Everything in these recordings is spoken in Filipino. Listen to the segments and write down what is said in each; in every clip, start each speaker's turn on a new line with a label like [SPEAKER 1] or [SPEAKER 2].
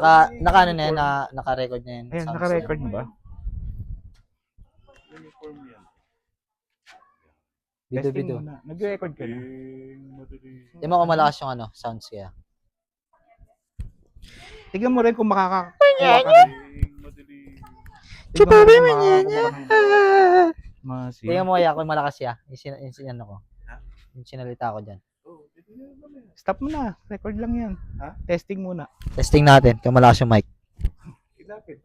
[SPEAKER 1] Naka-ano na yan, naka-record na yan.
[SPEAKER 2] Ayan,
[SPEAKER 1] Sounds
[SPEAKER 2] naka-record
[SPEAKER 1] na.
[SPEAKER 2] mo ba?
[SPEAKER 3] Uniform yan.
[SPEAKER 2] Testing
[SPEAKER 1] Bido-bido.
[SPEAKER 2] muna. Nag-record ka na.
[SPEAKER 1] Di mo kung malakas yung sounds kaya.
[SPEAKER 2] Tignan mo rin kung makakakuha ka rin. Tignan mo rin kung makakakuha ka ng masin.
[SPEAKER 1] Tingnan mo kaya kung malakas siya. Yung sinano ko. Yung sinalita ko dyan.
[SPEAKER 2] Stop mo na. Record lang yan.
[SPEAKER 3] Ha?
[SPEAKER 2] Testing muna.
[SPEAKER 1] Testing natin kung malakas yung mic.
[SPEAKER 3] Ilapit.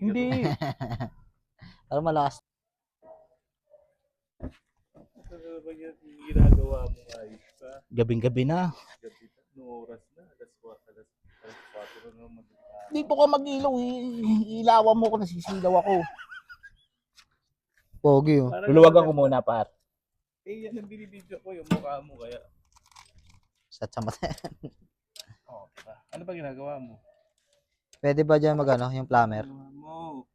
[SPEAKER 2] Hindi.
[SPEAKER 1] Pero malakas.
[SPEAKER 3] Ano ba yung ginagawa mo ayos sa
[SPEAKER 2] Gabing-gabi na.
[SPEAKER 3] gabi? Anong oras na? Alas 4 na naman.
[SPEAKER 2] Dito ka mag-ilaw eh. Ilawan mo ko, nasisilaw ako.
[SPEAKER 1] Pogi oh.
[SPEAKER 2] Luluwagan ko muna, par.
[SPEAKER 3] Eh, yan ang binibidyo ko, yung mukha mo kaya.
[SPEAKER 1] Sa mata.
[SPEAKER 3] Oh, diba? Ano ba ginagawa mo?
[SPEAKER 1] Pwede ba dyan yung plumber?
[SPEAKER 3] Mo.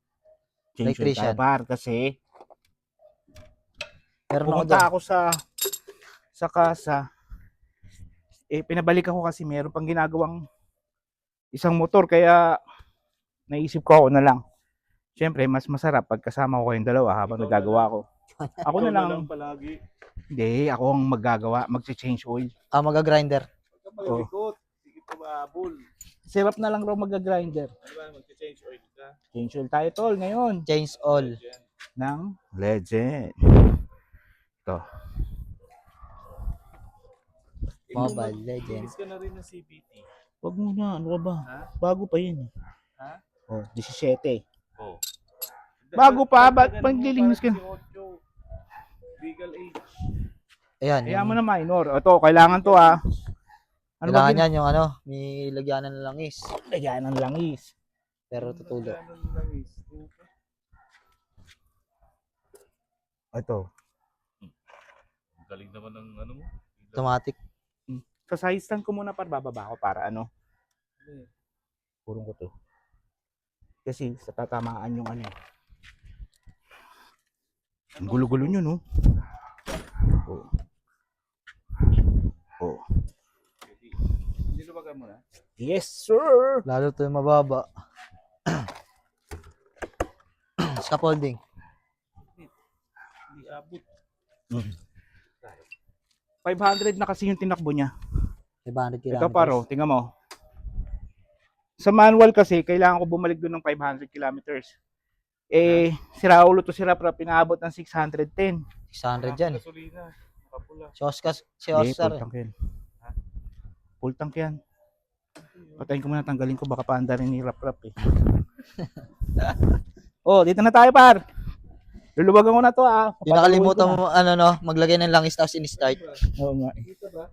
[SPEAKER 1] Electrician.
[SPEAKER 2] Par, kasi
[SPEAKER 1] Meron ako
[SPEAKER 2] pumunta
[SPEAKER 1] dyan.
[SPEAKER 2] ako sa kasa. Eh, pinabalikan ko kasi meron pang ginagawang isang motor, kaya naisip ko ako na lang. Siyempre, mas masarap pag kasama ko kayong dalawa habang nagagawa ko. Ako na lang.
[SPEAKER 3] Palagi.
[SPEAKER 2] Hindi, ako ang maggagawa, mag-change oil.
[SPEAKER 1] Maga-grinder.
[SPEAKER 3] Huwag ka maglikot. Sige pa maabol.
[SPEAKER 2] Sirap na lang raw mag-grinder.
[SPEAKER 3] Ano ba? Mag-change oil ka?
[SPEAKER 2] Change oil tayo, tol, ngayon.
[SPEAKER 1] Change all.
[SPEAKER 3] Diyan.
[SPEAKER 2] Ng Legend. Ito.
[SPEAKER 1] Mobile Legend.
[SPEAKER 3] Inis ka na rin ng CBT.
[SPEAKER 2] Wag mo na, ano ka ba?
[SPEAKER 3] Ha?
[SPEAKER 2] Bago pa yun.
[SPEAKER 3] Ha?
[SPEAKER 2] Oh, 17.
[SPEAKER 3] Oh.
[SPEAKER 2] Bago pa, ba't paglilinis ka?
[SPEAKER 3] Legal age.
[SPEAKER 1] Ayan.
[SPEAKER 2] Kaya mo na minor. Ito, kailangan to ah. Ano ba
[SPEAKER 1] Kailangan yan yung may lagyanan ng langis.
[SPEAKER 2] Lagyan ng langis.
[SPEAKER 1] Pero tutulo.
[SPEAKER 2] Ito.
[SPEAKER 3] Galing naman ng ano mo.
[SPEAKER 1] Automatic.
[SPEAKER 2] Sa side stand ko muna para bababa ko para ano. Purong ko to. Kasi sa tatamaan yung ano. Ang gulo-gulo nyo, no? Oh. Oh.
[SPEAKER 3] Niluwagan mo na?
[SPEAKER 2] Yes, sir!
[SPEAKER 1] Lalo to yung mababa. Scaffolding.
[SPEAKER 3] Hindi abot.
[SPEAKER 2] 500 na kasi yung tinakbo niya.
[SPEAKER 1] 500 kilometers.
[SPEAKER 2] Ito paro, tingnan mo. Sa manual kasi, kailangan ko bumalik doon ng 500 kilometers. Eh, si Raulo to si Rapra, pinaabot ng 610.
[SPEAKER 1] 600 dyan.
[SPEAKER 3] Gasolina. Nakapula.
[SPEAKER 1] Si
[SPEAKER 2] Hindi,
[SPEAKER 1] Oscar.
[SPEAKER 2] full tank yan. Full tank yan. Patayin ko muna, tanggalin ko, baka paanda rin ni Rap eh. Oh, dito na tayo, par. Luluwagan ko na to ah.
[SPEAKER 1] Yung nakalimutan mo, maglagay ng langis tapos in-start.
[SPEAKER 2] Oo nga.
[SPEAKER 3] Dito ba?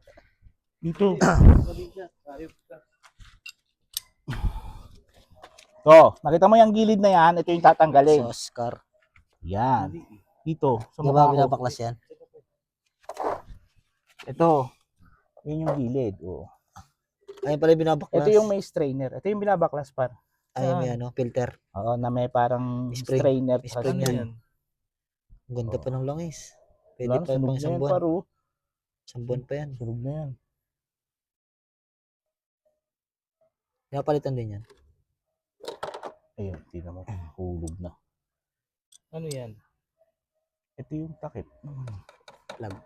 [SPEAKER 2] Dito.
[SPEAKER 3] Gasolina. Ayop ka.
[SPEAKER 2] To, nakita mo yung gilid na yan, ito yung
[SPEAKER 1] Si
[SPEAKER 2] tatanggalin.
[SPEAKER 1] Oscar.
[SPEAKER 2] Yan. Dito. Sa
[SPEAKER 1] Di
[SPEAKER 2] mukha
[SPEAKER 1] ba
[SPEAKER 2] ko.
[SPEAKER 1] binabaklas yan?
[SPEAKER 2] Ito. Yun yung gilid. Oh.
[SPEAKER 1] Ayun pala yung binabaklas.
[SPEAKER 2] Ito yung may strainer. Ito yung binabaklas par.
[SPEAKER 1] Ayun may filter.
[SPEAKER 2] Oo, na may parang
[SPEAKER 1] Spring.
[SPEAKER 2] strainer.
[SPEAKER 1] Spring
[SPEAKER 2] Ano
[SPEAKER 1] yan. Ang ganda pa ng langis. Pwede
[SPEAKER 2] Wala,
[SPEAKER 1] pa yung
[SPEAKER 2] sunog
[SPEAKER 1] pang
[SPEAKER 2] na
[SPEAKER 1] isang
[SPEAKER 2] yan,
[SPEAKER 1] buwan.
[SPEAKER 2] paro.
[SPEAKER 1] Isang buwan pa yan.
[SPEAKER 2] Sunog na yan.
[SPEAKER 1] Pinapalitan din yan.
[SPEAKER 2] Ayun, tingnan mo. Hulog na.
[SPEAKER 3] Ano yan?
[SPEAKER 2] Ito yung takip.
[SPEAKER 1] Lag.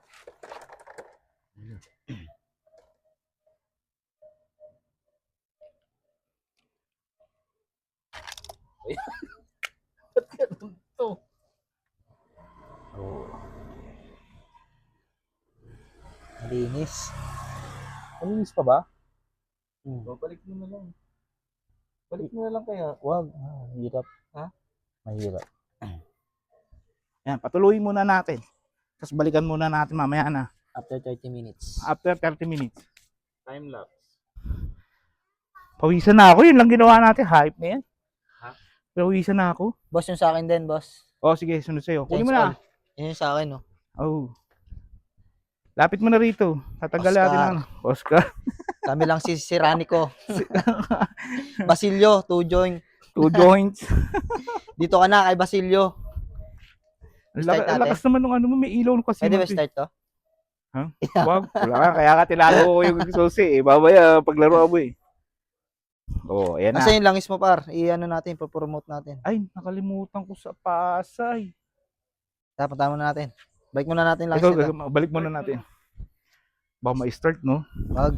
[SPEAKER 3] Ba't ganun to?
[SPEAKER 2] Oh.
[SPEAKER 1] Linis.
[SPEAKER 2] Malinis pa ba?
[SPEAKER 3] Babalik mo na lang. Balik mo na lang kaya.
[SPEAKER 2] Wag. Hirap.
[SPEAKER 3] Ha?
[SPEAKER 2] Mahirap. Yan, patuloyin muna natin. Tapos balikan muna natin mamaya na.
[SPEAKER 1] After 30 minutes.
[SPEAKER 2] After 30 minutes.
[SPEAKER 3] Time lapse.
[SPEAKER 2] Pawisan na ako. Yun lang ginawa natin. Hype na yan.
[SPEAKER 3] Ha?
[SPEAKER 2] Pawisan na ako.
[SPEAKER 1] Boss, yung sa akin din, boss.
[SPEAKER 2] Oh, sige. Sunod sa'yo. Kunin mo
[SPEAKER 1] Change
[SPEAKER 2] na.
[SPEAKER 1] all. Yun yung sa akin, no?
[SPEAKER 2] Oh. Lapit mo na rito. Tatanggalin natin ang Oscar.
[SPEAKER 1] Kami lang si Ranico. Basilio, 2 joint.
[SPEAKER 2] 2 joints.
[SPEAKER 1] Dito ka na kay Basilio. Start
[SPEAKER 2] Ang lakas naman ng ano mo. May ilaw kasi.
[SPEAKER 1] Pwede ba start to?
[SPEAKER 2] Ha? Wag. Wala ka. Kaya ka tinalo ko yung susi eh. Babaya paglaro mo eh. Oh, ayan na.
[SPEAKER 1] Asa yung langis mo par? I-ano natin, promote natin.
[SPEAKER 2] Ay, nakalimutan ko sa Pasay.
[SPEAKER 1] Tapos muna natin. Balik muna natin langis
[SPEAKER 2] Ito,
[SPEAKER 1] nito.
[SPEAKER 2] balik muna natin. Baka ma-start, no?
[SPEAKER 1] Wag.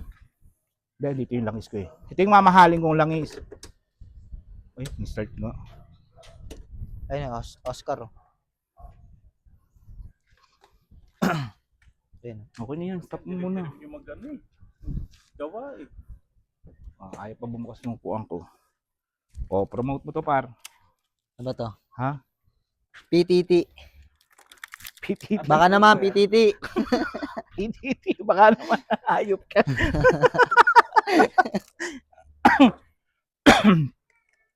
[SPEAKER 2] Dahil dito yung langis ko eh. Ito yung mamahalin kong langis. Ay, start nga.
[SPEAKER 1] Ayun yung Oscar. Oh. Ayun.
[SPEAKER 2] Okay na yan, stop mo muna.
[SPEAKER 3] Yung mag-ano eh. Gawa eh.
[SPEAKER 2] Ayaw pa bumukas ng puwang ko. O, promote mo to par.
[SPEAKER 1] Ano ba to?
[SPEAKER 2] Ha?
[SPEAKER 1] PTT.
[SPEAKER 2] PTT.
[SPEAKER 1] Baka naman PTT.
[SPEAKER 2] PTT. Baka naman ayop ka.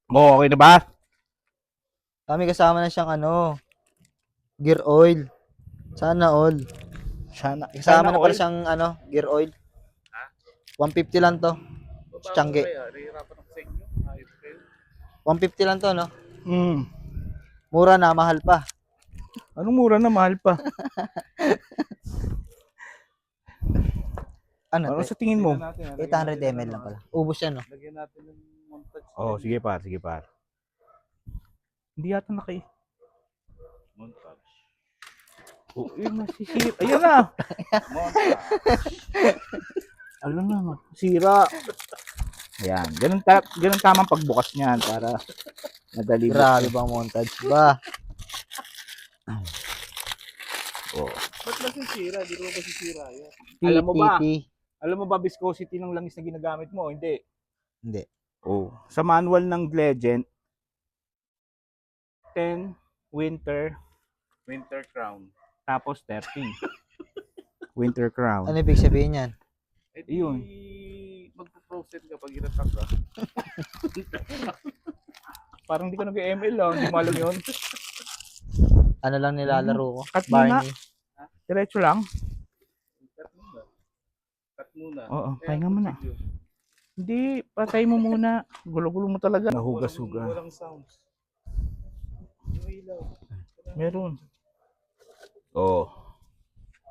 [SPEAKER 2] O, okay na ba?
[SPEAKER 1] Kami kasama na siyang gear oil. Sana all. Kasama na pala siyang gear oil. 150 lang to. Tiyangge.
[SPEAKER 3] Rihirapan ako sa inyo. Ayos kayo.
[SPEAKER 1] 150 lang to, no?
[SPEAKER 2] Hmm.
[SPEAKER 1] Mura na, mahal pa.
[SPEAKER 2] Anong mura na, mahal pa?
[SPEAKER 1] Ano?
[SPEAKER 2] Ano sa tingin mo?
[SPEAKER 1] 800 ml lang pala. Ubus yan, no?
[SPEAKER 3] Lagyan natin ng montage.
[SPEAKER 2] Oh, sige par, sige par. Hindi yata
[SPEAKER 3] Montage.
[SPEAKER 2] Oh, masisira. Ayun na.
[SPEAKER 3] Montage.
[SPEAKER 2] Alam na, sira. Ayan, ganun tamang pagbukas niyan para madali.
[SPEAKER 1] Grabe bang montage ba?
[SPEAKER 2] Oh.
[SPEAKER 3] Ba't masisira? Di ba masisira yan?
[SPEAKER 2] Alam mo ba?
[SPEAKER 1] PTT.
[SPEAKER 2] Alam mo ba viscosity ng langis na ginagamit mo? Hindi.
[SPEAKER 1] Hindi.
[SPEAKER 2] Oh, sa manual ng Legend 10 winter
[SPEAKER 3] Winter crown.
[SPEAKER 2] tapos 13 winter crown.
[SPEAKER 1] Ano ibig sabihin yan?
[SPEAKER 3] Eh di,
[SPEAKER 2] Yun.
[SPEAKER 3] magpo-process ka pag inatak ka.
[SPEAKER 2] Parang hindi ko nag-ML lang, hindi mo alam yun.
[SPEAKER 1] Ano lang nilalaro ko?
[SPEAKER 2] Cut muna.
[SPEAKER 1] Barney.
[SPEAKER 2] Diretso lang.
[SPEAKER 3] Cut muna. Cut muna.
[SPEAKER 2] Oo,
[SPEAKER 3] Eh,
[SPEAKER 2] pahinga muna.
[SPEAKER 3] procedure.
[SPEAKER 2] Hindi, patay mo muna. Gulo-gulo mo talaga. Nahugas-hugas.
[SPEAKER 3] Walang sounds. Yung ilaw.
[SPEAKER 2] Meron. Oh.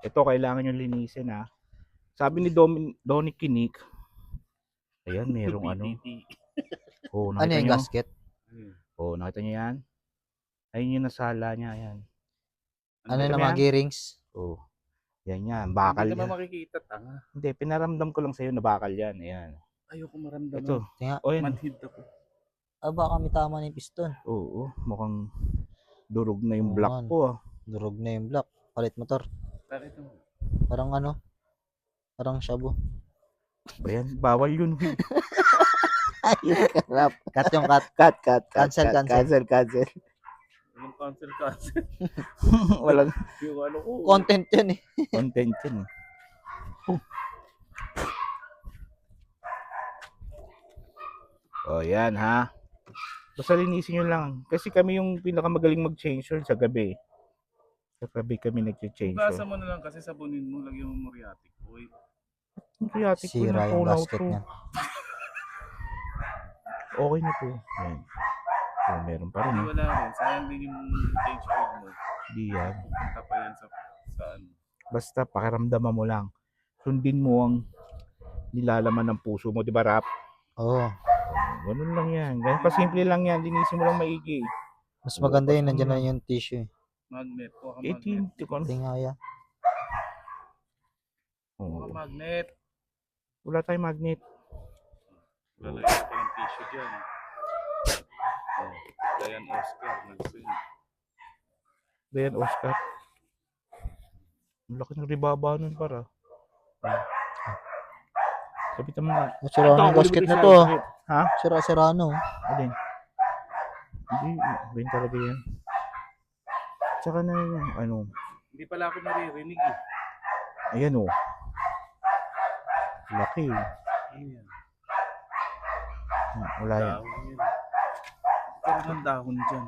[SPEAKER 2] Ito kailangan yung linisin ha. Sabi ni Donnie Kinik. Ayan, merong
[SPEAKER 3] PTT.
[SPEAKER 2] Oh,
[SPEAKER 1] Ano
[SPEAKER 2] nakita
[SPEAKER 1] yung
[SPEAKER 2] nyo?
[SPEAKER 1] gasket?
[SPEAKER 2] Oh, nakita nyo yan? Ayun yung nasala niya, ayan.
[SPEAKER 1] Ano
[SPEAKER 2] Nakita
[SPEAKER 1] na
[SPEAKER 2] mo
[SPEAKER 1] mga
[SPEAKER 2] yan?
[SPEAKER 1] gearings?
[SPEAKER 2] Oh. Yan yan, bakal
[SPEAKER 3] Hindi naman
[SPEAKER 2] yan.
[SPEAKER 3] makikita, tanga.
[SPEAKER 2] Hindi, pinaramdam ko lang sa'yo na bakal yan. Ayan.
[SPEAKER 3] Ayoko maramdaman.
[SPEAKER 2] Ito.
[SPEAKER 1] Tinga.
[SPEAKER 2] Oh, yan.
[SPEAKER 3] Manhid ako.
[SPEAKER 1] Baka may tama na yung piston.
[SPEAKER 2] Oo, mukhang durog na yung
[SPEAKER 1] Oo,
[SPEAKER 2] block
[SPEAKER 1] man.
[SPEAKER 2] ko ah.
[SPEAKER 1] Durog na yung block. Palit motor.
[SPEAKER 3] Bakit mo?
[SPEAKER 1] Parang Parang shabu.
[SPEAKER 2] Ayan, bawal yun.
[SPEAKER 1] Ayun, karap. Cut yung cut. Cancel.
[SPEAKER 2] Cancel.
[SPEAKER 3] Yung cancel.
[SPEAKER 2] Walang
[SPEAKER 3] Yung ano ko.
[SPEAKER 1] Content yun eh.
[SPEAKER 2] content yun. Oh, yan ha. Basta linisin nyo lang. Kasi kami yung pinakamagaling mag-change oil sa gabi. Sa gabi kami nag-change
[SPEAKER 3] Gasa
[SPEAKER 2] oil.
[SPEAKER 3] mo na lang kasi sabunin mo, lagyan mo muriatic oil.
[SPEAKER 2] Kaya ko
[SPEAKER 1] Sira
[SPEAKER 2] na
[SPEAKER 1] yung
[SPEAKER 2] tunaw
[SPEAKER 1] gasket
[SPEAKER 2] to.
[SPEAKER 1] niya.
[SPEAKER 2] Okay na to. Yan. Oh, meron pa rin.
[SPEAKER 3] Hindi
[SPEAKER 2] Eh.
[SPEAKER 3] wala rin. Sayang din yung change oil mo.
[SPEAKER 2] Di yan.
[SPEAKER 3] Punta pa yan sa ano.
[SPEAKER 2] Basta pakiramdaman mo lang. Sundin mo ang nilalaman ng puso mo. Di ba, Rap?
[SPEAKER 1] Oo.
[SPEAKER 2] Ganun lang yan. Ganun pasimple lang yan. Linisin mo lang maigi.
[SPEAKER 1] Mas maganda yun. Nandiyan na yung tissue eh.
[SPEAKER 3] Magnet. Kuha ka magnet.
[SPEAKER 2] 18. Tikon.
[SPEAKER 1] Hindi nga yan.
[SPEAKER 3] Kuha ka
[SPEAKER 2] Oh.
[SPEAKER 3] magnet.
[SPEAKER 2] Wala tayong magnet.
[SPEAKER 3] Lalagyan ka ng tissue dyan. Oh, Dayan Oscar. Nag-sing.
[SPEAKER 2] Ayan, Oscar. Ang laki ng ribaba nun para. Kapitan mo nga.
[SPEAKER 1] Sira na yung gasket na to.
[SPEAKER 2] Ha?
[SPEAKER 1] Sira no.
[SPEAKER 2] Alin? Hindi. Iba yun talaga yan. Tsaka na yung ano.
[SPEAKER 3] Hindi pala ako naririnig eh.
[SPEAKER 2] Ayan o. Laki.
[SPEAKER 3] Ayan.
[SPEAKER 2] Wala yan.
[SPEAKER 3] Dahon yan. Parang ang dahon dyan.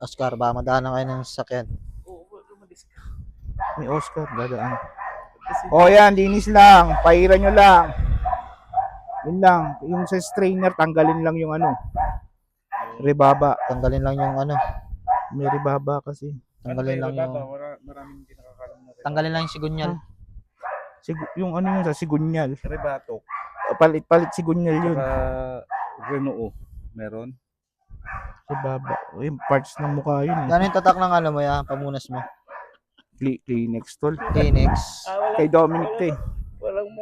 [SPEAKER 1] Oscar, baka madahan kayo ng sasakyan.
[SPEAKER 3] Oo, umalis ka.
[SPEAKER 2] May Oscar. Dadaan.
[SPEAKER 3] Kasi
[SPEAKER 2] O yan, linis lang. Pairan nyo lang. Yun lang. Yung sa strainer, tanggalin lang yung ano. Ribaba.
[SPEAKER 1] Tanggalin lang yung
[SPEAKER 2] May ribaba kasi.
[SPEAKER 1] Tanggalin lang yung...
[SPEAKER 3] Maraming hindi nakakalam na rin.
[SPEAKER 1] Tanggalin lang yung sigunyal.
[SPEAKER 2] Yung ano yun sa sigunyal.
[SPEAKER 3] Rebato.
[SPEAKER 2] palit-palit si Gunyal yun.
[SPEAKER 3] Saka Renault. Meron?
[SPEAKER 2] Sa baba. Yung parts ng mukha yun eh.
[SPEAKER 1] Ano yung tatak ng ano mo ya, pamunas mo?
[SPEAKER 2] Kleenex tol.
[SPEAKER 1] Kleenex.
[SPEAKER 2] Kay Dominic to eh.
[SPEAKER 3] Walang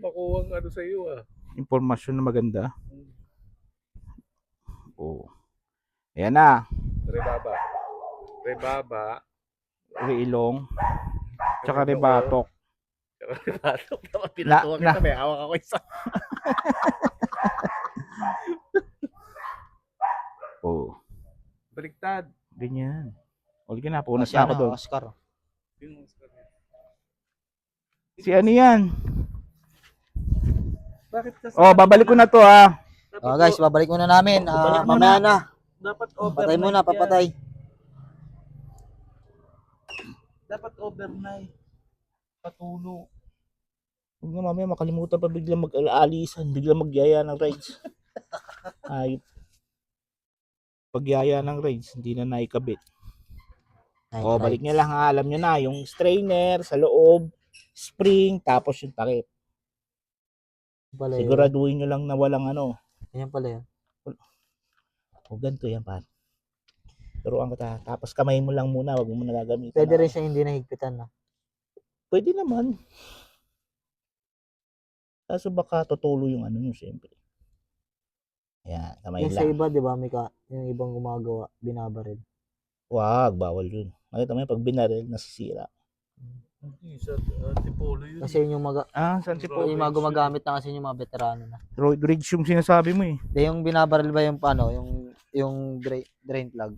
[SPEAKER 3] makuha ano sa iyo ah.
[SPEAKER 2] Impormasyon na maganda. Oo. Ayan na.
[SPEAKER 3] Rebaba. Rebaba.
[SPEAKER 2] Reilong. Tsaka rebatok.
[SPEAKER 3] Rebatok naman
[SPEAKER 2] pinatuwa kita,
[SPEAKER 3] may hawak ako isa.
[SPEAKER 2] Oo.
[SPEAKER 3] Baliktad.
[SPEAKER 2] Ganyan. O na, punas
[SPEAKER 1] Siya
[SPEAKER 2] na ako
[SPEAKER 1] na,
[SPEAKER 2] doon.
[SPEAKER 1] Oscar.
[SPEAKER 2] Si ano yan?
[SPEAKER 3] Bakit kasi
[SPEAKER 2] Oh, babalik ko na to ah.
[SPEAKER 1] Oh, guys, babalik muna namin.
[SPEAKER 2] Babalik muna.
[SPEAKER 1] Mamaya na.
[SPEAKER 3] dapat
[SPEAKER 1] Patay muna, papatay.
[SPEAKER 3] Dapat overnight. Patulo.
[SPEAKER 2] Huwag na mamaya makalimutan pa biglang mag-aalisan, biglang magyaya ng rides. Ayop. Pagyaya ng rides, hindi na naikabit. O, balik niya lang ha. Alam niyo na, yung strainer sa loob, spring, tapos yung takip.
[SPEAKER 1] Pala yun.
[SPEAKER 2] Siguraduhin niyo lang na walang ano.
[SPEAKER 1] Ayan pala yun.
[SPEAKER 2] O, ganito yan, pan. Turuan ko ta. Tapos kamay mo lang muna, wag mo muna gagamitin.
[SPEAKER 1] Pwede rin siya hindi nahigpitan na.
[SPEAKER 2] Pwede naman. Kaso baka tutulo yung ano nyo, siyempre. Ayan, kamay
[SPEAKER 1] Yung sa
[SPEAKER 2] lang.
[SPEAKER 1] iba, di ba, yung ibang gumagawa, binabaril.
[SPEAKER 2] Wag, bawal yun. Nakita mo yun, pag binaril, nasisira.
[SPEAKER 3] Hindi, sa Antipolo yun.
[SPEAKER 1] Kasi yun yung
[SPEAKER 2] Saan si
[SPEAKER 1] yung mga gumagamit na kasi yung mga veterano na.
[SPEAKER 2] Roid Ridge yung sinasabi mo eh.
[SPEAKER 1] De, yung binabaril ba yung paano, yung drain plug.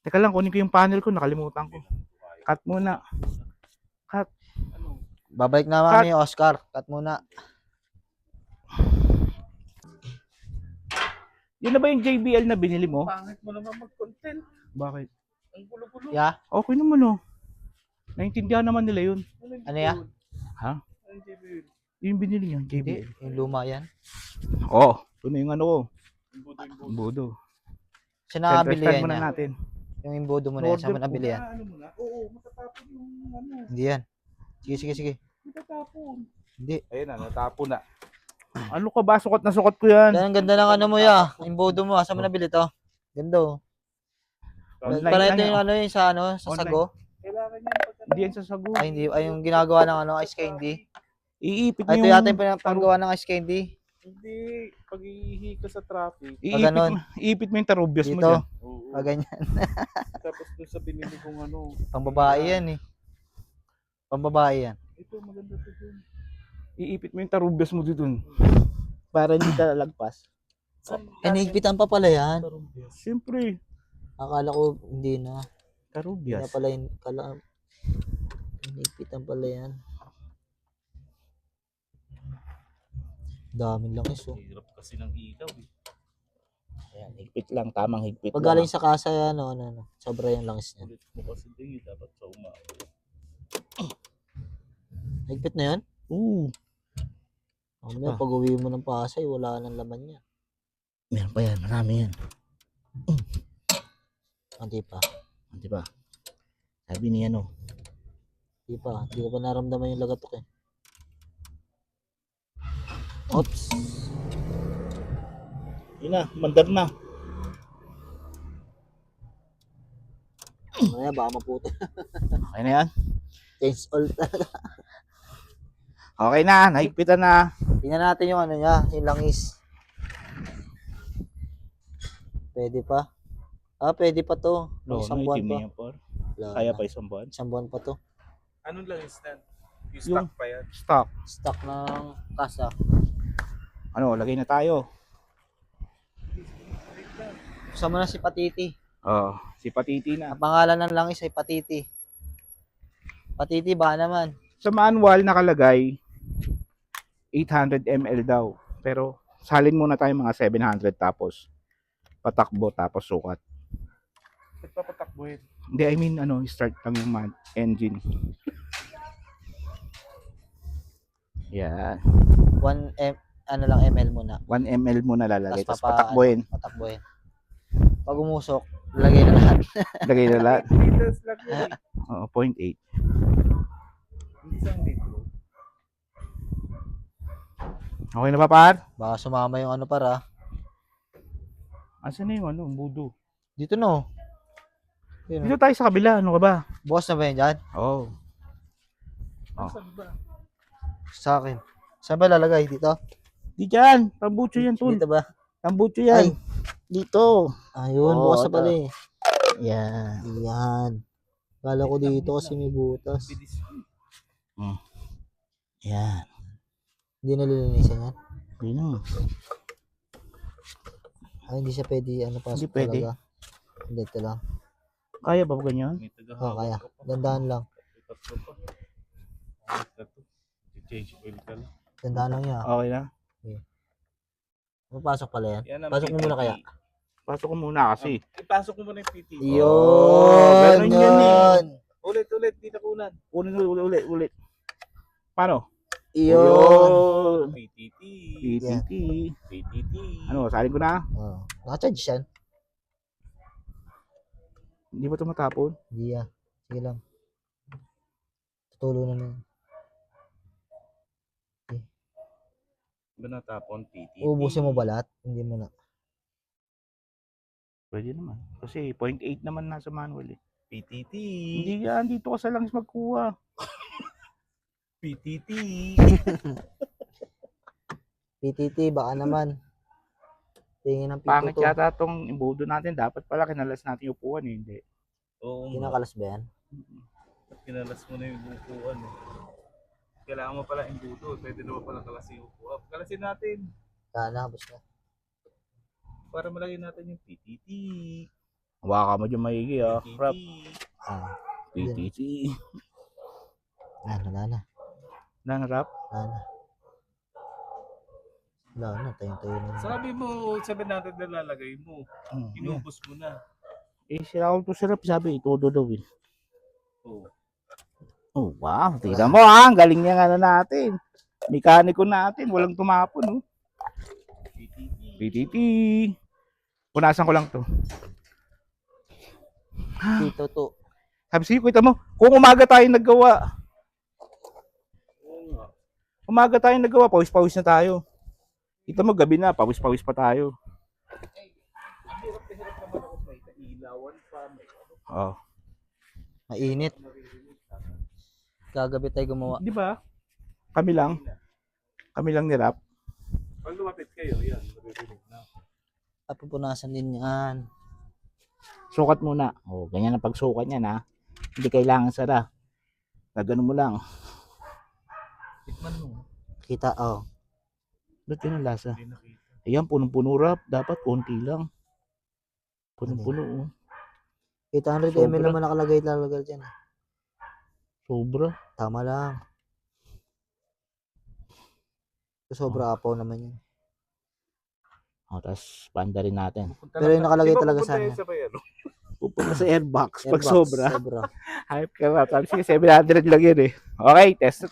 [SPEAKER 2] Teka lang, kunin ko yung panel ko, nakalimutan ko. Cut muna. Cut.
[SPEAKER 1] Babalik na mami, Oscar. Cut muna.
[SPEAKER 2] Yun na ba yung JBL na binili mo?
[SPEAKER 3] Pangit mo naman mag-content.
[SPEAKER 2] Bakit?
[SPEAKER 3] Ang gulo-gulo.
[SPEAKER 1] Yeah?
[SPEAKER 2] Okay naman oh. Naintindihan naman nila yun.
[SPEAKER 1] Ano yan?
[SPEAKER 2] Ha?
[SPEAKER 3] Ang JBL.
[SPEAKER 2] Yung binili niya,
[SPEAKER 1] Hindi,
[SPEAKER 2] JBL.
[SPEAKER 1] yung luma yan.
[SPEAKER 2] Oo, ito na yung ano ko. Budo.
[SPEAKER 1] Siya nakabili
[SPEAKER 2] Center stand
[SPEAKER 1] yan
[SPEAKER 2] muna
[SPEAKER 1] yan.
[SPEAKER 2] natin.
[SPEAKER 1] Yung imbodo mo na yan, saan mo
[SPEAKER 2] Order
[SPEAKER 1] nabili yan?
[SPEAKER 3] Ano mo na? Oo, matatapon yung ano.
[SPEAKER 1] Hindi yan. Sige.
[SPEAKER 3] Matatapon.
[SPEAKER 1] Hindi.
[SPEAKER 3] Ayun na, natapon na.
[SPEAKER 2] Ano ka ba? Sukat na sukat ko yan.
[SPEAKER 1] Yan, ang ganda ng ano mo ya. Imbodo mo, saan mo nabili to? Ganda oh.
[SPEAKER 2] Online
[SPEAKER 1] Pala
[SPEAKER 2] lang
[SPEAKER 1] ito
[SPEAKER 2] yan.
[SPEAKER 1] yung ano yung sa ano, sa
[SPEAKER 2] Online.
[SPEAKER 1] sago.
[SPEAKER 3] Kailangan yan pag
[SPEAKER 2] Hindi yan sa sago.
[SPEAKER 1] Ay, hindi. Ay, yung ginagawa ng ano, ice candy.
[SPEAKER 2] Iipit
[SPEAKER 1] Ay,
[SPEAKER 2] mo
[SPEAKER 1] ito yata yung panggawa ng ice candy.
[SPEAKER 3] Hindi, pag iihi ka sa traffic.
[SPEAKER 1] ganon.
[SPEAKER 2] Iipit mo yung tarubyas mo
[SPEAKER 1] Dito.
[SPEAKER 2] dyan.
[SPEAKER 3] Oo.
[SPEAKER 1] Ganyan.
[SPEAKER 3] Tapos doon sa binili kong ano.
[SPEAKER 1] Pambabae yan eh. Pambabae yan.
[SPEAKER 3] Ito, maganda to dun.
[SPEAKER 2] Iipit mo yung tarubyas mo dito. Para hindi ka lagpas.
[SPEAKER 1] Eh, nahigpitan pa pala yan.
[SPEAKER 2] Siyempre.
[SPEAKER 1] Akala ko hindi na. Kaya
[SPEAKER 2] Tarubyas.
[SPEAKER 1] pala yun, nahigpitan pala yan. Daming langis oh.
[SPEAKER 3] Hirap kasi ng ilaw eh.
[SPEAKER 2] Ayan, higpit lang. Tamang higpit
[SPEAKER 1] Pag
[SPEAKER 2] lang.
[SPEAKER 1] galing sa kasa yan, ano, sobra yung langis niya.
[SPEAKER 3] Ulit mo kasi din dapat sa umaga.
[SPEAKER 1] Higpit na yan?
[SPEAKER 2] Oo.
[SPEAKER 1] Mamaya, pag uwi mo ng Pasay, wala nang laman niya.
[SPEAKER 2] Meron pa yan. Marami yan.
[SPEAKER 1] Hindi pa.
[SPEAKER 2] Di ba? Sabi ni ano.
[SPEAKER 1] Hindi pa. Hindi ko pa naramdaman yung lagatok eh. Oops.
[SPEAKER 2] Yun na. Mandar na.
[SPEAKER 1] Mamaya, baka maputo.
[SPEAKER 2] Okay na yan.
[SPEAKER 1] Change all talaga.
[SPEAKER 2] Okay na. Nahigpitan na.
[SPEAKER 1] Tingnan natin yung ano niya, yung langis. Pwede pa. Pwede pa to. May isang buwan pa. Wala
[SPEAKER 2] Kaya
[SPEAKER 1] na.
[SPEAKER 2] pa isang buwan.
[SPEAKER 1] Isang buwan pa to.
[SPEAKER 3] Anong lang yan? Yung
[SPEAKER 2] Yung-
[SPEAKER 3] stock pa yan?
[SPEAKER 2] Stock.
[SPEAKER 1] Stock ng kasa.
[SPEAKER 2] Ano, lagay na tayo.
[SPEAKER 1] Kasama na si Patiti.
[SPEAKER 2] Oh, si Patiti na.
[SPEAKER 1] Ang pangalan ng langis ay Patiti. Patiti ba naman?
[SPEAKER 2] Sa manual nakalagay 800 ml daw. Pero salin muna tayo mga 700 tapos patakbo tapos sukat.
[SPEAKER 3] Ba't papatakbuhin?
[SPEAKER 2] Hindi, I mean ano, start lang yung engine. Yan.
[SPEAKER 1] 1 ml muna.
[SPEAKER 2] 1 ml muna lalagay
[SPEAKER 1] Tapos
[SPEAKER 2] tapos patakbuhin.
[SPEAKER 1] Patakbuhin. Pag umusok, lagay na lahat.
[SPEAKER 2] Lagay na lahat.
[SPEAKER 3] Liters lang yun eh.
[SPEAKER 2] Oo, 0.8.
[SPEAKER 3] Isang litro.
[SPEAKER 2] Okay na ba, par?
[SPEAKER 1] Baka sumama yung ano para.
[SPEAKER 2] Asan na yung ano, budo?
[SPEAKER 1] Dito no. Yun,
[SPEAKER 2] Dito tayo sa kabila, ano ka ba?
[SPEAKER 1] bukas na ba yan dyan?
[SPEAKER 2] Oo.
[SPEAKER 3] Nasaan ba?
[SPEAKER 1] Sa akin. Saan ba lalagay? Dito?
[SPEAKER 2] Di dyan, tambucho yan, tol.
[SPEAKER 1] Dito ba?
[SPEAKER 2] Tambucho yan.
[SPEAKER 1] Ay.
[SPEAKER 2] Dito.
[SPEAKER 1] Ayun,
[SPEAKER 2] Oo,
[SPEAKER 1] bukas na
[SPEAKER 2] ito.
[SPEAKER 1] pala eh.
[SPEAKER 2] Yan.
[SPEAKER 1] Yan. Kala ko dito kasi may butas.
[SPEAKER 2] Yan.
[SPEAKER 1] Hindi nalilinisan yan.
[SPEAKER 2] Yun na.
[SPEAKER 1] Ay, hindi siya pwede, ano, pasok
[SPEAKER 2] Hindi pwede.
[SPEAKER 1] talaga. Hindi, ito lang.
[SPEAKER 2] Kaya ba ganyan?
[SPEAKER 3] May
[SPEAKER 1] Oh, kaya. Dandahan lang.
[SPEAKER 3] Tatlo pa. Change oil ka lang.
[SPEAKER 1] Dandahan lang yan.
[SPEAKER 2] Okay na.
[SPEAKER 1] Papasok pala yan.
[SPEAKER 3] Yan ang
[SPEAKER 1] Pasok mo muna kaya.
[SPEAKER 2] Pasok ko muna kasi.
[SPEAKER 3] Ipasok mo muna yung PT.
[SPEAKER 1] Yun,
[SPEAKER 2] ganun yan eh.
[SPEAKER 1] yun.
[SPEAKER 3] Ulit, di na kunan.
[SPEAKER 2] Ulit. Paano?
[SPEAKER 1] Yun.
[SPEAKER 3] PTT.
[SPEAKER 2] PTT.
[SPEAKER 3] PTT.
[SPEAKER 2] Ano, salin ko na?
[SPEAKER 1] Oh, naka-charge yan.
[SPEAKER 2] Hindi ba tumatapon?
[SPEAKER 1] Hindi ah. Sige lang. Tutulo na na.
[SPEAKER 3] Ba natapon PTT?
[SPEAKER 1] Uubusin mo ba lahat? Hindi mo na.
[SPEAKER 2] Pwede naman. Kasi 0.8 naman nasa manual eh.
[SPEAKER 3] PTT.
[SPEAKER 2] Hindi yan, dito ka sa langis magkuha.
[SPEAKER 3] PTT.
[SPEAKER 1] PTT, baka naman. Tingin ng
[SPEAKER 2] Pangit
[SPEAKER 1] P2 to.
[SPEAKER 2] yata itong imbudo natin. Dapat pala kinalas natin yung upuan eh. Hindi.
[SPEAKER 3] Oo nga.
[SPEAKER 1] Kinakalas ba yan?
[SPEAKER 3] Kinalas mo na yung upuan eh. Kailangan mo pala imbuto. Pwede naman pala kalasin yung upuan. Kalasin natin.
[SPEAKER 1] Sana, basta.
[SPEAKER 3] Para malagay natin yung PTT.
[SPEAKER 2] Hawakan mo dyan maigi ah.
[SPEAKER 3] PTT.
[SPEAKER 2] Rap.
[SPEAKER 1] Ah,
[SPEAKER 2] PTT.
[SPEAKER 1] wala na.
[SPEAKER 2] Nanarap.
[SPEAKER 1] Wala na. Wala na, tayo na.
[SPEAKER 3] Sabi mo, 700 na lalagay mo.
[SPEAKER 2] Yeah.
[SPEAKER 3] Inubos mo na.
[SPEAKER 2] Eh, sila ko to sirap. Sabi, itudo daw eh.
[SPEAKER 3] Oh.
[SPEAKER 2] Oh, wow. Tingnan mo ah. Ang galing niya ano natin. Mekaniko natin. Walang tumapon oh.
[SPEAKER 3] PTT.
[SPEAKER 2] PTT. Punasan ko lang to.
[SPEAKER 1] P2 to.
[SPEAKER 2] Sabi sa'yo, kita mo, kung umaga tayo naggawa,
[SPEAKER 3] Oo nga.
[SPEAKER 2] umaga tayo naggawa, pawis-pawis na tayo. Kita mo, gabi na, pawis-pawis pa tayo.
[SPEAKER 3] Ang hirap na hirap naman ako may kailawan pa. May
[SPEAKER 2] Oh.
[SPEAKER 1] Mainit. Gagabi tayo gumawa.
[SPEAKER 2] Di ba? Kami lang ni Rap.
[SPEAKER 3] Pag lumapit kayo, yan. Maririnig na.
[SPEAKER 1] At pupunasan din yan.
[SPEAKER 2] Sukat muna. Oh, ganyan ang pagsukat niya na. Hindi kailangan sara. Gagano mo lang.
[SPEAKER 3] Tikman mo.
[SPEAKER 1] Kita, oh.
[SPEAKER 2] Ba't yun ang lasa?
[SPEAKER 3] Hindi nakita.
[SPEAKER 2] Ayan, punong-puno Rap. Dapat konti lang. Punong-puno oh.
[SPEAKER 1] 800
[SPEAKER 2] Sobra.
[SPEAKER 1] ml naman nakalagay talaga dyan.
[SPEAKER 2] Sobra.
[SPEAKER 1] Tama lang. Sobra apaw naman yan.
[SPEAKER 2] Oh, tapos banda rin natin.
[SPEAKER 1] Pero yung nakalagay talaga sa
[SPEAKER 3] ano?
[SPEAKER 1] ano.
[SPEAKER 2] Pupunta sa airbox pag
[SPEAKER 1] Airbox,
[SPEAKER 2] sobra.
[SPEAKER 1] Sobra.
[SPEAKER 2] Hype ka ba? Sabi sige, 700 lang yun eh. Okay, test.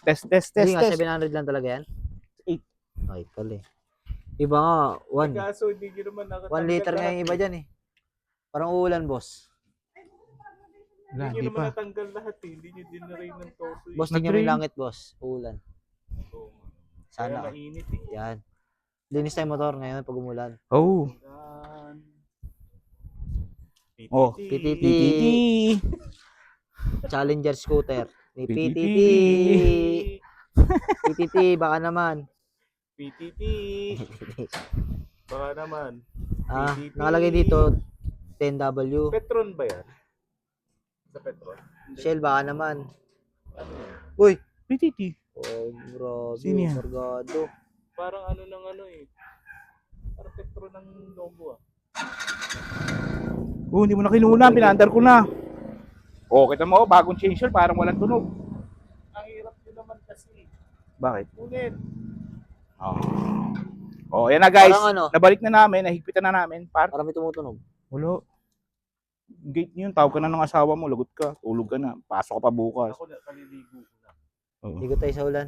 [SPEAKER 1] Hindi nga, 700 lang talaga yan.
[SPEAKER 2] 8.
[SPEAKER 1] Ay, pala eh. Iba nga, 1
[SPEAKER 3] Kaso hindi nyo naman nakatanggal.
[SPEAKER 1] liter nga yung iba dyan eh. Parang uulan, boss.
[SPEAKER 2] Wala,
[SPEAKER 3] Hindi
[SPEAKER 2] di
[SPEAKER 3] nyo naman
[SPEAKER 2] pa.
[SPEAKER 3] natanggal lahat eh. Hindi nyo din na rin ng toto eh.
[SPEAKER 1] Boss, tingnan mo yung
[SPEAKER 2] Nag-rain.
[SPEAKER 1] langit, boss. Uulan.
[SPEAKER 3] Oo nga. Kaya
[SPEAKER 1] Sana.
[SPEAKER 3] mainit eh.
[SPEAKER 1] Yan. Linis tayo motor ngayon pag umulan.
[SPEAKER 2] Oh.
[SPEAKER 3] Yan.
[SPEAKER 2] Oh,
[SPEAKER 1] PTT.
[SPEAKER 2] PTT.
[SPEAKER 1] Challenger scooter. May
[SPEAKER 2] PTT.
[SPEAKER 1] PTT, baka naman.
[SPEAKER 3] PTT. Baka naman.
[SPEAKER 1] Ah,
[SPEAKER 3] PTT.
[SPEAKER 1] nakalagay dito 10W.
[SPEAKER 3] Petron ba yan? Sa Petron? Hindi.
[SPEAKER 1] Shell, baka naman.
[SPEAKER 3] Ano yan?
[SPEAKER 1] Uy!
[SPEAKER 2] PTT.
[SPEAKER 1] Oh, grabe.
[SPEAKER 2] Sino yan?
[SPEAKER 3] Parang
[SPEAKER 1] Kargado.
[SPEAKER 3] eh. Parang Petron ng logo ah.
[SPEAKER 2] Oh, hindi mo na kinuna. Pinaandar ko na. Oh, kita mo, bagong changer. Parang walang tunog.
[SPEAKER 3] Ang hirap nyo naman kasi.
[SPEAKER 2] Bakit?
[SPEAKER 3] Ngunit.
[SPEAKER 2] Oh. Oh, yan na guys.
[SPEAKER 1] Parang ano?
[SPEAKER 2] Nabalik na namin. Nahigpitan na namin.
[SPEAKER 1] Parang may tumutunog.
[SPEAKER 2] Wala. Gate niyo yun. Tawag ka na ng asawa mo. Lagot ka. Tulog ka na. Pasok ka pa bukas.
[SPEAKER 3] Ako na, kaliligo ko na.
[SPEAKER 2] Oo.
[SPEAKER 1] Ligo tayo sa ulan.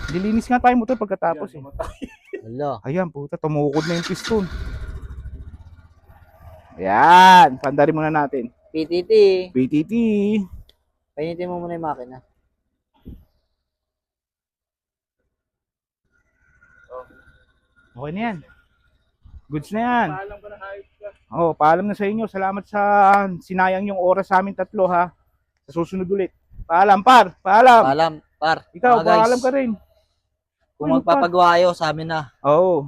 [SPEAKER 2] Dilinis nga tayo motor pagkatapos eh.
[SPEAKER 3] Yan, tumatay.
[SPEAKER 1] Hala.
[SPEAKER 2] Ayan, puta. Tumukod na yung piston. Ayan. Pandarin muna natin.
[SPEAKER 1] PTT.
[SPEAKER 2] PTT.
[SPEAKER 1] Painitin mo muna yung makina.
[SPEAKER 2] Okay na yan. Goods na yan.
[SPEAKER 3] Paalam ka na hayop ka.
[SPEAKER 2] Oh, paalam na sa inyo. Salamat sa sinayang yung oras sa amin tatlo ha. Sa susunod ulit. Paalam par, paalam.
[SPEAKER 1] Paalam, par.
[SPEAKER 2] Ikaw,
[SPEAKER 1] Mga guys,
[SPEAKER 2] paalam ka rin.
[SPEAKER 1] Kung magpapagawa kayo sa amin na.
[SPEAKER 2] Oo. Oh.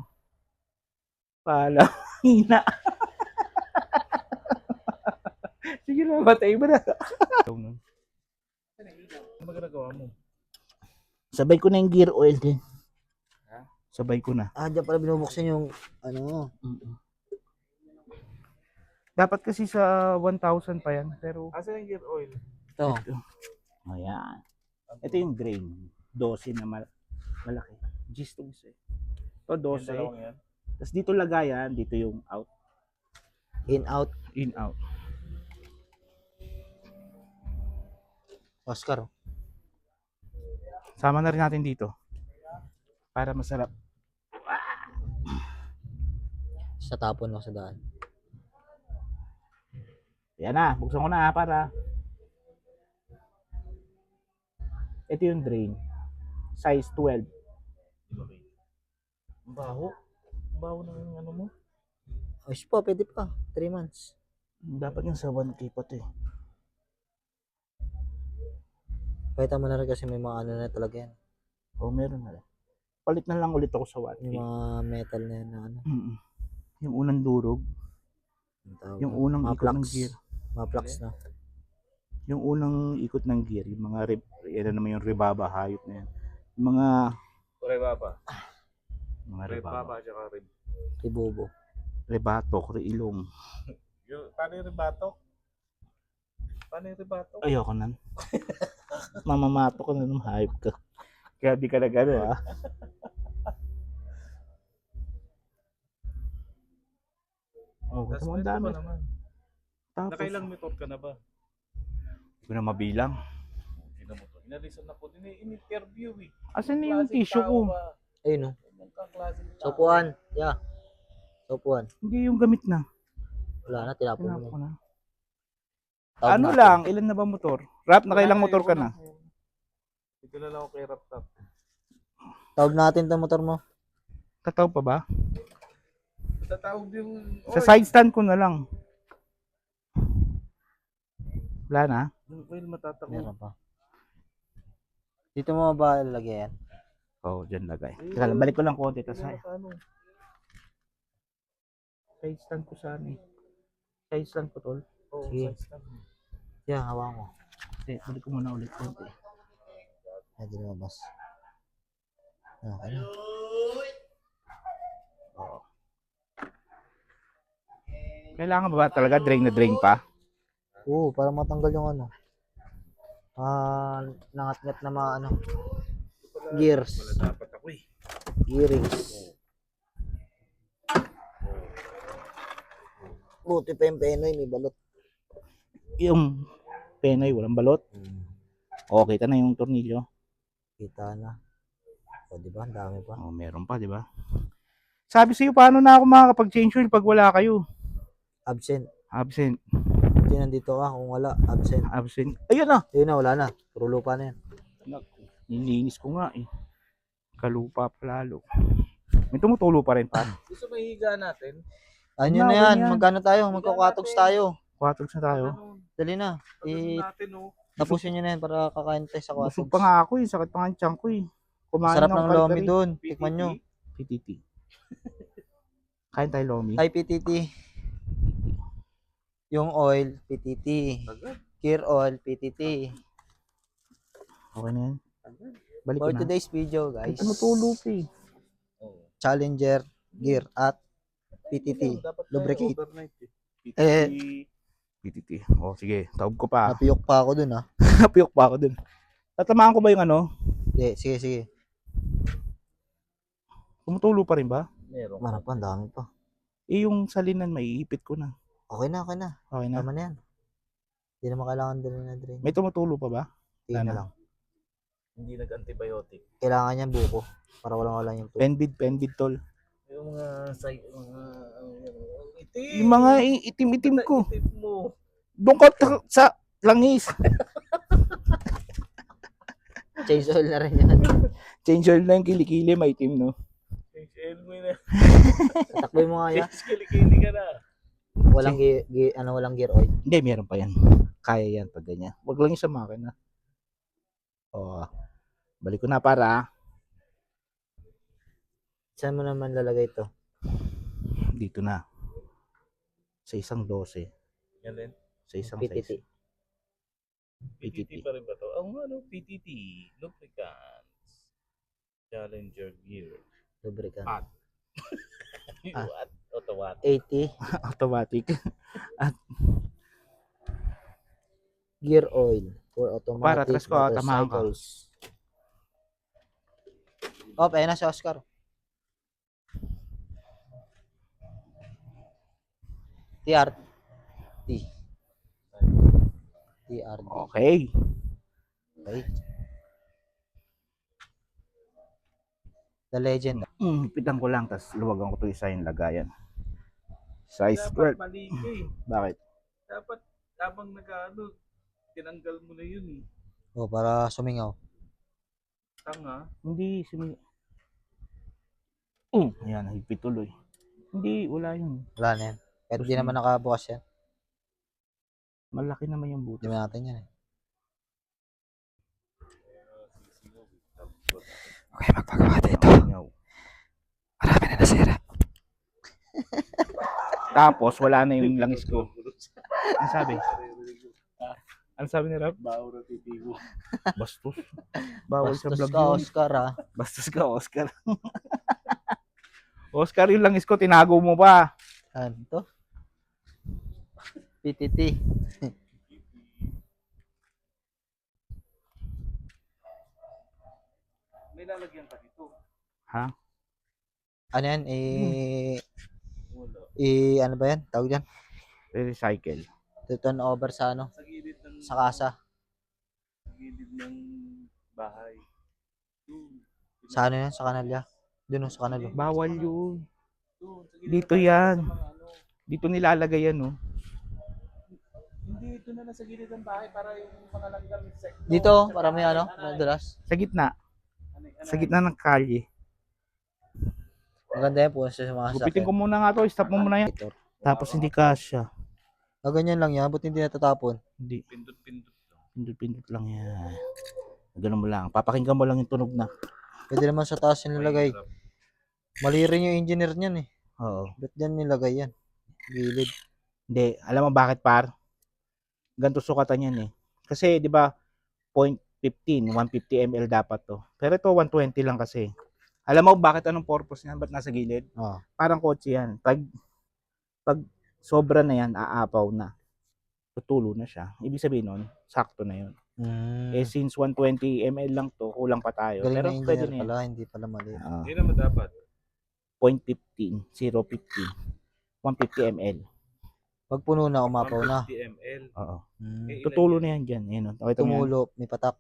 [SPEAKER 2] Paalam. Hina. Sige na, matay mo na.
[SPEAKER 3] Ano ba ginagawa mo?
[SPEAKER 2] Sabay ko na yung gear oil din. Sabay ko na.
[SPEAKER 1] Diyan pala binubuksan yung, ano,
[SPEAKER 2] Dapat kasi sa 1,000 pa yan. Pero,
[SPEAKER 3] Asa yung gear oil?
[SPEAKER 1] ito.
[SPEAKER 2] ayan. Ito yung drain. 12 na malaki. G-stones eh. Ito 12.
[SPEAKER 3] Yan.
[SPEAKER 2] Tapos dito lagayan. Dito yung out.
[SPEAKER 1] In, out.
[SPEAKER 2] In, out.
[SPEAKER 1] Oscar.
[SPEAKER 2] Sama na rin natin dito. Para masarap.
[SPEAKER 1] Sa tapon lang sa daan.
[SPEAKER 2] Yan na. Buksan ko na para. Ito yung drain. Size 12.
[SPEAKER 3] Ang baho. Ang baho ng ano mo.
[SPEAKER 1] Ayos pa, pwede pa. 3 months.
[SPEAKER 2] Dapat yung sa 1K pa to eh.
[SPEAKER 1] Pakita mo na rin kasi may mga ano na talaga yan.
[SPEAKER 2] Oh, meron na rin. Palit na lang ulit ako sa 1K.
[SPEAKER 1] Yung mga metal na yan na ano.
[SPEAKER 2] Yung unang durog.
[SPEAKER 1] Ang tawag
[SPEAKER 2] Yung
[SPEAKER 1] doon.
[SPEAKER 2] unang
[SPEAKER 1] Mga
[SPEAKER 2] ikot ng
[SPEAKER 1] plugs.
[SPEAKER 2] gear.
[SPEAKER 1] Mga plugs na.
[SPEAKER 2] Yung unang ikot ng gear. Yung mga yan naman yung rebaba. Hayop na yan. Yung mga
[SPEAKER 3] Rebaba.
[SPEAKER 2] rebaba.
[SPEAKER 3] Rebaba tsaka rib.
[SPEAKER 1] Ribobo.
[SPEAKER 2] Rebatok, reilong.
[SPEAKER 3] Paano yung rebatok? Paano yung rebatok?
[SPEAKER 2] Ayoko nan. Mamamato ko na ng hayop ka. Kaya di ka na gano ha. Oh,
[SPEAKER 3] Tapos
[SPEAKER 2] ang
[SPEAKER 3] kwento
[SPEAKER 2] dami.
[SPEAKER 3] ba naman?
[SPEAKER 2] Tapos,
[SPEAKER 3] Nakailang motor ka na ba?
[SPEAKER 2] hindi ko na mabilang.
[SPEAKER 3] Hindi na motor. Inalisan ako din in-interview eh.
[SPEAKER 2] Asan na yung
[SPEAKER 3] Klaseng
[SPEAKER 2] tissue
[SPEAKER 3] tao
[SPEAKER 2] ko?
[SPEAKER 3] ba?
[SPEAKER 1] Ayun o.
[SPEAKER 3] Anong kaklaseng tao?
[SPEAKER 1] Sopuan. Yeah. Sopuan.
[SPEAKER 2] Hindi yung gamit na.
[SPEAKER 1] Wala na, tinapon
[SPEAKER 2] Tinapon
[SPEAKER 1] mo.
[SPEAKER 2] ko na.
[SPEAKER 1] Tawag
[SPEAKER 2] Ano
[SPEAKER 1] natin.
[SPEAKER 2] lang, ilan na ba motor? Rap, nakailang
[SPEAKER 3] Wala,
[SPEAKER 2] motor ka
[SPEAKER 3] ayoko
[SPEAKER 2] na?
[SPEAKER 3] Dito na lang ako kay Raptop.
[SPEAKER 1] Tawag natin itong motor mo.
[SPEAKER 2] Tataw pa ba?
[SPEAKER 3] Tatawag din.
[SPEAKER 2] Sa side stand ko na lang. Wala na?
[SPEAKER 3] Yung oil matatakot.
[SPEAKER 1] Meron pa. Dito mo ba ilagay yan?
[SPEAKER 2] Oo, dyan lagay. Teka lang, balik ko lang konti. Tapos
[SPEAKER 3] Ano?
[SPEAKER 2] side stand ko saan eh. Side stand ko tol.
[SPEAKER 3] Oo,
[SPEAKER 1] Sige.
[SPEAKER 3] size lang.
[SPEAKER 1] Yeah, hawa mo.
[SPEAKER 2] Balik ko muna ulit konti.
[SPEAKER 1] Ay, di lumabas. Okay na.
[SPEAKER 2] Kailangan ba talaga drain na drain pa?
[SPEAKER 1] Oo, para matanggal yung ano. Nangat-ngat na mga ano. Gears.
[SPEAKER 3] Wala dapat ako eh.
[SPEAKER 1] Gearings. Buti pa yung penoy, may balot.
[SPEAKER 2] Yung penoy, walang balot. O, kita na yung tornilyo.
[SPEAKER 1] Kita na. O, di ba? Ang dami pa.
[SPEAKER 2] Oh, meron pa, di ba? Sabi sa'yo, paano na ako makakapag-change oil pag wala kayo?
[SPEAKER 1] Absent.
[SPEAKER 2] Absent.
[SPEAKER 1] Hindi nandito ka kung wala. Absent.
[SPEAKER 2] Absent. Ayun na.
[SPEAKER 1] Ayun na, wala na. Puro lupa na yan.
[SPEAKER 2] Nilinis ko nga eh. Kalupa pa lalo. May tumutulo pa rin pa.
[SPEAKER 3] Gusto mahiga natin?
[SPEAKER 1] Ano
[SPEAKER 2] Na,
[SPEAKER 1] na yan?
[SPEAKER 2] ganyan.
[SPEAKER 1] Magkano tayo? Magkakatogs tayo.
[SPEAKER 2] Quatrox na tayo.
[SPEAKER 1] Dali na.
[SPEAKER 3] Ano natin oh.
[SPEAKER 1] Tapusin nyo na yan para kakain tayo sa
[SPEAKER 2] Busog
[SPEAKER 1] quatogs.
[SPEAKER 2] pa nga ako eh. Sakit pa nga ang tiyan ko eh. Kumain
[SPEAKER 1] Sarap
[SPEAKER 2] ng
[SPEAKER 1] ng lomi
[SPEAKER 2] kari-kari.
[SPEAKER 1] doon. Tikman nyo.
[SPEAKER 2] PTT. Kain tayo lomi.
[SPEAKER 1] Hi, PTT. Yung oil, PTT. Gear oil, PTT.
[SPEAKER 2] Okay na yan. Balik ko
[SPEAKER 1] For
[SPEAKER 2] na.
[SPEAKER 1] today's video,
[SPEAKER 2] Ay,
[SPEAKER 1] guys.
[SPEAKER 2] tumutulo pa eh.
[SPEAKER 1] Challenger, gear, at PTT.
[SPEAKER 3] Dapat tayo
[SPEAKER 1] Lubricate.
[SPEAKER 3] overnight eh.
[SPEAKER 1] Eh,
[SPEAKER 2] PTT. O sige, tawag ko pa.
[SPEAKER 1] napiyok pa ako dun, ha.
[SPEAKER 2] Napiyok pa ako dun. Tatamaan ko ba yung ano?
[SPEAKER 1] Hindi, sige, sige.
[SPEAKER 2] Tumutulo pa rin ba?
[SPEAKER 3] Meron.
[SPEAKER 1] Marap pa, ang dami pa.
[SPEAKER 2] Eh yung salinan, maiipit ko na.
[SPEAKER 1] Okay na, okay na.
[SPEAKER 2] Okay na.
[SPEAKER 1] Tama na yan. Hindi naman kailangan din na drain.
[SPEAKER 2] May tumutulo pa ba?
[SPEAKER 1] Tingnan na
[SPEAKER 2] Ano?
[SPEAKER 1] lang.
[SPEAKER 3] Hindi nag-antibiotic.
[SPEAKER 1] Kailangan niyan buko. Para walang yung tubig.
[SPEAKER 2] Penbid tol.
[SPEAKER 3] Yung mga itim.
[SPEAKER 2] Yung mga itim-itim ko.
[SPEAKER 3] Itim mo.
[SPEAKER 2] Doon ka sa langis.
[SPEAKER 1] Change oil na rin yan.
[SPEAKER 2] Change oil na yung kilikili, maitim no.
[SPEAKER 3] Fail mo yun.
[SPEAKER 1] Takboy mo nga yan.
[SPEAKER 3] Kilikili ka na.
[SPEAKER 1] Walang walang gear oil.
[SPEAKER 2] Hindi, meron pa yan. Kaya yan pag ganyan. Wag lang yung sa makina. O, balik ko na para
[SPEAKER 1] Saan mo naman lalagay ito?
[SPEAKER 2] dito na. Sa isang 12.
[SPEAKER 3] Yan din.
[SPEAKER 2] Sa isang
[SPEAKER 1] PTT.
[SPEAKER 2] 6.
[SPEAKER 3] PTT pa rin ba to? PTT. Lubricants. Challenger gear.
[SPEAKER 1] Lubricant.
[SPEAKER 3] Ah.
[SPEAKER 1] Ah.
[SPEAKER 3] What? Automatic.
[SPEAKER 1] 80.
[SPEAKER 2] Automatic.
[SPEAKER 1] Gear oil for automatic
[SPEAKER 2] Para, atras ko, tamahan ka.
[SPEAKER 1] motorcycles. Oh, ayun na si Oscar. TRT. TRT.
[SPEAKER 2] Okay.
[SPEAKER 1] Okay. The legend.
[SPEAKER 2] Pitan ko lang, tapos luwagan ko ito isa yung lagayan. Size 12.
[SPEAKER 3] Dapat mali ka eh.
[SPEAKER 2] Bakit?
[SPEAKER 3] Dapat habang tinanggal mo na yun eh.
[SPEAKER 1] Oh, para sumingaw.
[SPEAKER 3] Tanga.
[SPEAKER 2] Hindi, ayan, higpit tuloy. Hindi, wala yun.
[SPEAKER 1] Wala na yan. Kahit di naman nakabukas yan.
[SPEAKER 2] Malaki naman yung butas.
[SPEAKER 1] Hindi natin yan eh. Okay, magpagawa dito. Marami na nasira.
[SPEAKER 2] Tapos, wala na yung langis ko. Ano sabi? Ano sabi ni Rap?
[SPEAKER 3] Baho na titigo.
[SPEAKER 2] Bastos. Bawal sa
[SPEAKER 1] Bastos
[SPEAKER 2] vlog
[SPEAKER 1] ka,
[SPEAKER 2] yun.
[SPEAKER 1] Oscar ah.
[SPEAKER 2] Bastos ka, Oscar. Oscar, yung langis ko, tinago mo pa.
[SPEAKER 1] Ano to? PTT.
[SPEAKER 3] May lalagyan pa dito.
[SPEAKER 2] Ha?
[SPEAKER 1] Ano yan?
[SPEAKER 3] Wala.
[SPEAKER 1] Ano ba yan? Tawag yan?
[SPEAKER 2] Recycle.
[SPEAKER 1] Turn over sa ano?
[SPEAKER 3] Sa gilid ng
[SPEAKER 1] Sa kasa.
[SPEAKER 3] Sa gilid ng bahay.
[SPEAKER 1] Sa ano yan? Sa kanalya. Doon sa kanal.
[SPEAKER 2] Bawal yun.
[SPEAKER 3] Doon, sa gilid
[SPEAKER 2] Dito
[SPEAKER 3] ng bahay,
[SPEAKER 2] yan.
[SPEAKER 3] sa mga
[SPEAKER 2] Dito nilalagay yan, no?
[SPEAKER 3] Hindi, ito na lang sa gilid ng bahay para yung mga langgam insekto.
[SPEAKER 1] Dito, para may ano? Madulas.
[SPEAKER 2] Sa gitna. Sa gitna ng kalye.
[SPEAKER 1] Maganda yan po sa mga
[SPEAKER 2] Gupitin ko muna nga to. Stop mo muna yan. Tapos hindi kasya.
[SPEAKER 1] Ganyan lang yan. Buti hindi natatapon.
[SPEAKER 2] Hindi.
[SPEAKER 3] Pindot-pindot lang.
[SPEAKER 2] Pindot-pindot lang yan. Ganun mo lang. Papakinggan mo lang yung tunog na.
[SPEAKER 1] Pwede naman sa taas yung nilagay.
[SPEAKER 3] Mahirap.
[SPEAKER 1] Mali rin yung engineer niyan eh.
[SPEAKER 2] Oo.
[SPEAKER 1] Ba't dyan nilagay yan? Gilid.
[SPEAKER 2] Hindi. Alam mo bakit, par? Ganito sukatan yan eh. Kasi, di ba, 0.15, 150 ml dapat to. Pero ito, 120 lang kasi. Alam mo bakit anong purpose niyan? Ba't nasa gilid?
[SPEAKER 1] Oh.
[SPEAKER 2] Parang kotse yan. Pag sobra na yan, aapaw na. Tutulo na siya. Ibig sabihin nun, sakto na yun. Eh, since 120 ml lang to, kulang pa tayo.
[SPEAKER 1] Galing
[SPEAKER 2] Pero
[SPEAKER 1] na
[SPEAKER 2] pwede
[SPEAKER 1] engineer
[SPEAKER 2] na yan.
[SPEAKER 1] pala. Hindi pala mali.
[SPEAKER 3] Hindi naman dapat.
[SPEAKER 2] 0.15, 0.50, 150 ml.
[SPEAKER 1] Pag puno na, umapaw na.
[SPEAKER 3] 150 ml.
[SPEAKER 2] Oo.
[SPEAKER 3] Eh, ilan
[SPEAKER 2] Tutulo
[SPEAKER 3] yun?
[SPEAKER 2] na yan dyan. Ayan, nakita mo yan?
[SPEAKER 1] Tumulo. May patak.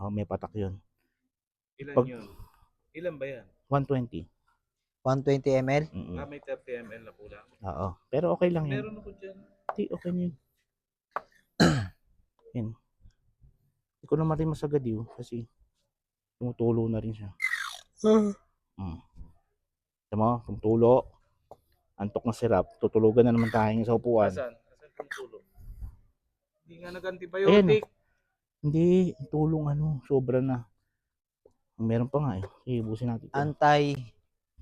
[SPEAKER 2] Oh, may patak yun.
[SPEAKER 3] Ilan
[SPEAKER 2] Pag-
[SPEAKER 3] yun? Ilan ba yan?
[SPEAKER 2] 120.
[SPEAKER 1] 120 ml.
[SPEAKER 2] Mm-mm.
[SPEAKER 3] May 30 ml na pula.
[SPEAKER 2] Oo. Pero okay lang yan.
[SPEAKER 3] Meron ako dyan.
[SPEAKER 2] Hindi, okay na yun. Yan. Hindi ko naman rin masagad yun kasi tumutulo na rin siya. Tama mo, tumutulo. Antok na sirap. Tutulugan na naman tayo sa upuan.
[SPEAKER 3] Asan? Asan kung tulog? Hindi nga nag-antibiotic.
[SPEAKER 2] Hindi, tulong sobra na. Meron pa nga eh. Ibusin natin.
[SPEAKER 1] Antibiotic.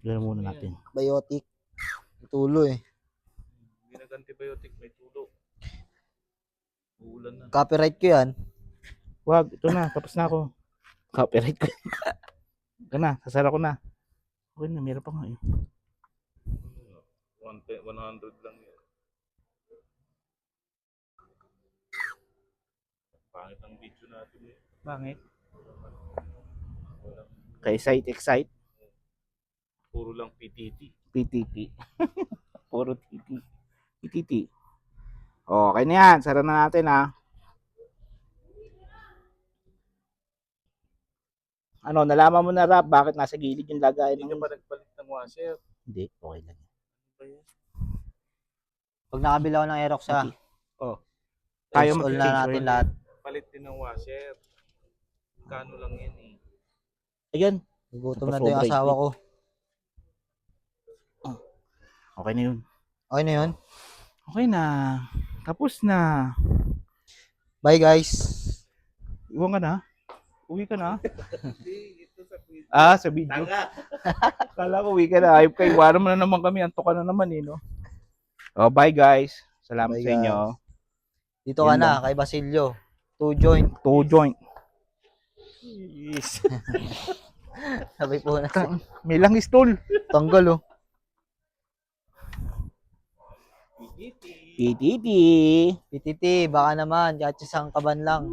[SPEAKER 2] Gano'n muna natin.
[SPEAKER 1] Tulo eh.
[SPEAKER 3] Hindi nag-antibiotic. May tulog. Uulan na.
[SPEAKER 1] Copyright ko yan.
[SPEAKER 2] Wag, ito na. Tapos na ako. Copyright ko. Ito na, sasara ko na. Okay na, meron pa nga eh.
[SPEAKER 3] 100 lang yun. Pangit ang video natin eh.
[SPEAKER 2] Bakit?
[SPEAKER 3] Walang,
[SPEAKER 2] Kay excite.
[SPEAKER 3] puro lang PTT.
[SPEAKER 2] PTT. Puro TT. PTT. Okay na yan. Sara na natin ha. Ano, nalaman mo na Rap, bakit nasa gilid yung lagay
[SPEAKER 3] Hindi
[SPEAKER 2] ng...
[SPEAKER 3] ka pa nagpalit ng washer.
[SPEAKER 2] Hindi, okay lang.
[SPEAKER 3] Ano ba yan?
[SPEAKER 1] Pag nakabila ko ng Aerox
[SPEAKER 2] Oh.
[SPEAKER 1] tayo
[SPEAKER 2] Tayo
[SPEAKER 1] all
[SPEAKER 2] mag-change
[SPEAKER 1] na natin
[SPEAKER 2] oil.
[SPEAKER 1] lahat.
[SPEAKER 3] Palit din ng washer. Kano lang yan eh.
[SPEAKER 2] Ayun.
[SPEAKER 1] Gutom na din yung asawa ko.
[SPEAKER 2] Okay na yun.
[SPEAKER 1] Okay na yun.
[SPEAKER 2] Okay na. Tapos na.
[SPEAKER 1] Bye guys.
[SPEAKER 2] Iwan ka na. Uwi ka na.
[SPEAKER 3] Hindi, ito sa video.
[SPEAKER 2] Sa video.
[SPEAKER 3] Tanga!
[SPEAKER 2] Kala ko uwi ka na. Ayop kayo. Iwanan mo na naman kami. Antok ka na naman eh, no? Oh, bye guys. Salamat
[SPEAKER 1] Bye,
[SPEAKER 2] sa inyo.
[SPEAKER 1] Dito ka
[SPEAKER 2] Yun
[SPEAKER 1] na
[SPEAKER 2] lang.
[SPEAKER 1] kay Basilio. 2 joint.
[SPEAKER 2] 2 joint.
[SPEAKER 3] Yes.
[SPEAKER 1] Sabi po na.
[SPEAKER 2] May langis tol.
[SPEAKER 1] Tanggal oh.
[SPEAKER 2] Titi.
[SPEAKER 1] PTT, baka naman, kahit isang kaban lang.